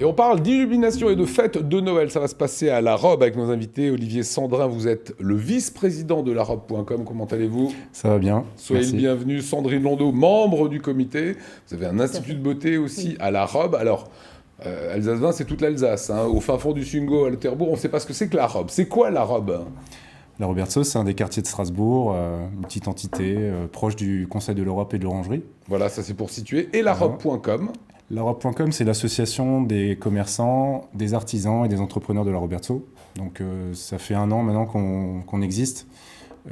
Et on parle d'illumination et de fête de Noël. Ça va se passer à La Robe avec nos invités. Olivier Sandrin, vous êtes le vice-président de larobe.com. Comment allez-vous? Ça va bien. Soyez Merci. le bienvenu. Sandrine Londeau, membre du comité. Vous avez un institut de beauté aussi à La Robe. Alors, Alsace 20, c'est toute l'Alsace. Hein. Au fin fond du Sungo, à Lauterbourg, on ne sait pas ce que c'est que La Robe. C'est quoi La Robe? La Robertso, c'est un des quartiers de Strasbourg, une petite entité proche du Conseil de l'Europe et de l'Orangerie. Voilà, ça c'est pour situer. Et larobe.com. Larobe.com, c'est l'association des commerçants, des artisans et des entrepreneurs de la Robertso. Donc ça fait 1 an maintenant qu'on existe.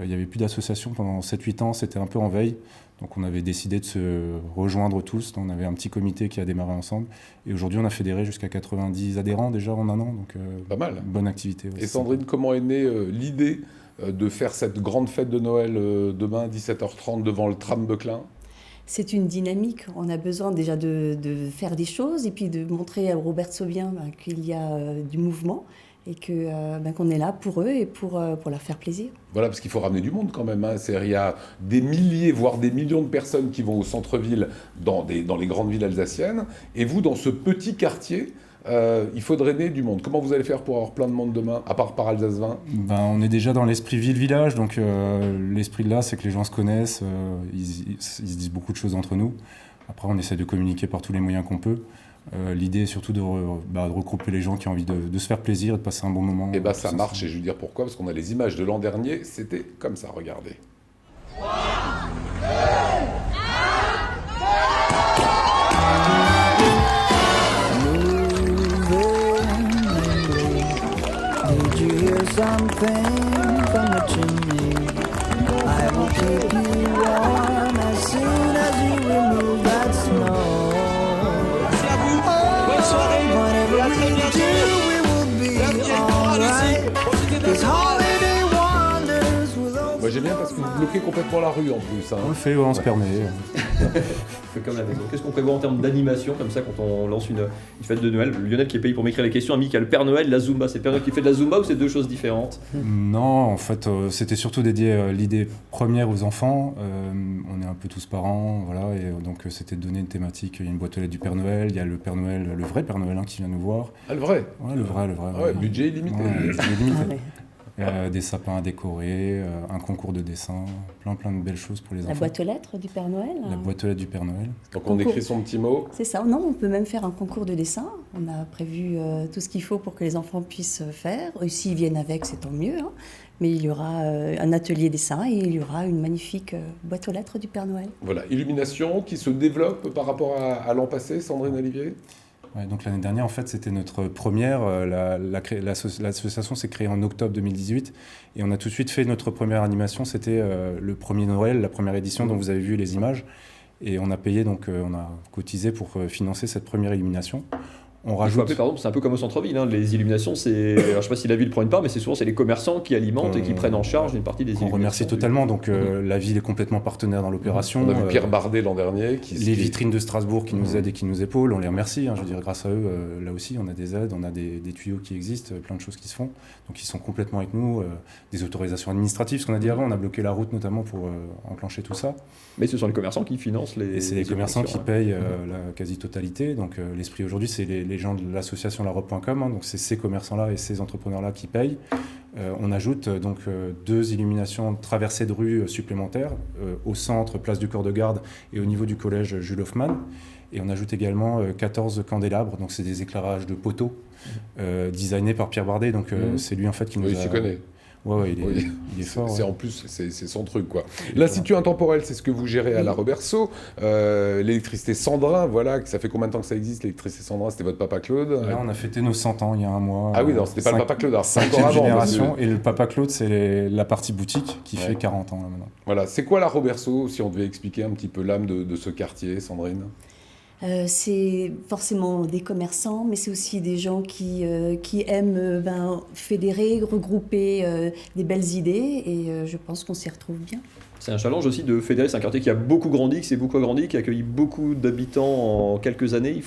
Il n'y avait plus d'association pendant 7-8 ans, c'était un peu en veille. Donc on avait décidé de se rejoindre tous. On avait un petit comité qui a démarré ensemble. Et aujourd'hui, on a fédéré jusqu'à 90 adhérents déjà en 1 an. Donc pas mal. Bonne activité. Et Sandrine, comment est née l'idée de faire cette grande fête de Noël demain, 17h30, devant le tram Beuclin? C'est une dynamique. On a besoin déjà de faire des choses et puis de montrer aux Robertsoviens qu'il y a du mouvement et qu'on est là pour eux et pour leur faire plaisir. Voilà, parce qu'il faut ramener du monde quand même. Hein. Il y a des milliers, voire des millions de personnes qui vont au centre-ville, dans les grandes villes alsaciennes. Et vous, dans ce petit quartier, il faut drainer du monde. Comment vous allez faire pour avoir plein de monde demain, à part par Alsace 20? On est déjà dans l'esprit ville-village, donc l'esprit de là, c'est que les gens se connaissent, ils se disent beaucoup de choses entre nous. Après, on essaie de communiquer par tous les moyens qu'on peut. L'idée est surtout de regrouper les gens qui ont envie de se faire plaisir et de passer un bon moment. Et ça marche, et je vais vous dire pourquoi, parce qu'on a les images de l'an dernier, c'était comme ça, regardez. 3, 2, 1. Did you hear something from the chimney? I will keep you warm as soon as you remove that snow. Merci à vous. Bonne soirée. Et à très bientôt. Bienvenue à l'allez-y. Profitez de la soirée. Moi j'aime bien parce que vous bloquez complètement la rue en plus. Hein. On le fait, on se permet. Comme la maison. Qu'est-ce qu'on prévoit en termes d'animation, comme ça, quand on lance une fête de Noël? Lionel qui est payé pour m'écrire les questions a mis qu'il y a le Père Noël, la Zumba. C'est le Père Noël qui fait de la Zumba ou c'est deux choses différentes? Non, en fait, c'était surtout dédié l'idée première aux enfants. On est un peu tous parents, voilà, et donc c'était de donner une thématique. Il y a une boîte aux lettres du Père Noël, il y a le Père Noël, le vrai Père Noël qui vient nous voir. Ah, le vrai? Ouais, le vrai. Ah ouais, budget illimité. Ouais, illimité. Des sapins à décorer, un concours de dessin, plein de belles choses pour les enfants. La boîte aux lettres du Père Noël. La boîte aux lettres du Père Noël. Donc on écrit son petit mot. C'est ça. Non, on peut même faire un concours de dessin. On a prévu tout ce qu'il faut pour que les enfants puissent faire. S'ils viennent avec, c'est tant mieux. Hein. Mais il y aura un atelier dessin et il y aura une magnifique boîte aux lettres du Père Noël. Voilà, illumination qui se développe par rapport à l'an passé, Sandrine Olivier. Ouais, donc l'année dernière, en fait, c'était notre première. L'association s'est créée en octobre 2018 et on a tout de suite fait notre première animation. C'était le premier Noël, la première édition dont vous avez vu les images. Et on a payé, donc on a cotisé pour financer cette première illumination. On rajoute... Pardon, c'est un peu comme au centre-ville. Hein. Les illuminations, c'est. Alors, je ne sais pas si la ville prend une part, mais c'est souvent les commerçants qui alimentent et qui prennent en charge une partie des illuminations. On remercie totalement. Donc la ville est complètement partenaire dans l'opération. On a vu Pierre Bardet l'an dernier. Les vitrines de Strasbourg qui nous aident et qui nous épaulent, on les remercie. Hein, je veux dire, grâce à eux, là aussi, on a des aides, on a des tuyaux qui existent, plein de choses qui se font. Donc ils sont complètement avec nous. Des autorisations administratives, ce qu'on a dit avant, on a bloqué la route notamment pour enclencher tout ça. Mais ce sont les commerçants qui financent les. Et c'est les commerçants qui payent la quasi-totalité. Donc l'esprit aujourd'hui, c'est les gens de l'association larobe.com, hein, donc c'est ces commerçants-là et ces entrepreneurs-là qui payent. On ajoute donc 2 illuminations traversées de rue supplémentaires au centre, place du corps de garde et au niveau du collège Jules Hoffmann. Et on ajoute également 14 candélabres, donc c'est des éclairages de poteaux designés par Pierre Bardet, donc c'est lui en fait qui nous a... connaît. Ouais, il est fort. En plus, c'est son truc, quoi. L'Institut intemporel, c'est ce que vous gérez à la Robertso. L'électricité Sandrin, voilà, ça fait combien de temps que ça existe, l'électricité Sandrin? C'était votre papa Claude? Là, on a fêté nos 100 ans il y a 1 mois. Ah oui, non, c'était pas le papa Claude, alors c'est encore 5e avant. génération, et le papa Claude, c'est la partie boutique qui fait 40 ans là, maintenant. Voilà, c'est quoi la Robertso, si on devait expliquer un petit peu l'âme de ce quartier, Sandrine? C'est forcément des commerçants, mais c'est aussi des gens qui aiment fédérer, regrouper des belles idées, et je pense qu'on s'y retrouve bien. C'est un challenge aussi de fédérer. C'est un quartier qui a beaucoup grandi, qui s'est beaucoup agrandi, qui a accueilli beaucoup d'habitants en quelques années.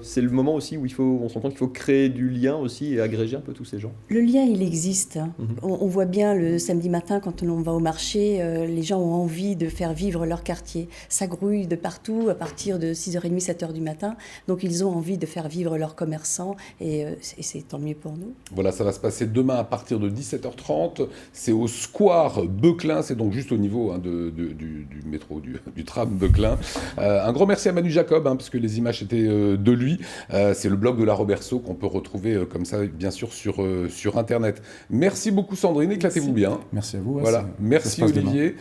C'est le moment aussi où on se rend compte qu'il faut créer du lien aussi et agréger un peu tous ces gens. Le lien, il existe. Mhm. On voit bien le samedi matin, quand on va au marché, les gens ont envie de faire vivre leur quartier. Ça grouille de partout à partir de 6h30, 7h du matin. Donc ils ont envie de faire vivre leurs commerçants et c'est tant mieux pour nous. Voilà, ça va se passer demain à partir de 17h30. C'est au square Beuclin, c'est donc juste au niveau du métro, du tram Beuclin. Un grand merci à Manu Jacob, parce que les images étaient de lui. C'est le blog de la Roberceau qu'on peut retrouver comme ça, bien sûr, sur Internet. Merci beaucoup Sandrine, éclatez-vous bien. Merci à vous. Voilà, merci ça se passe Olivier.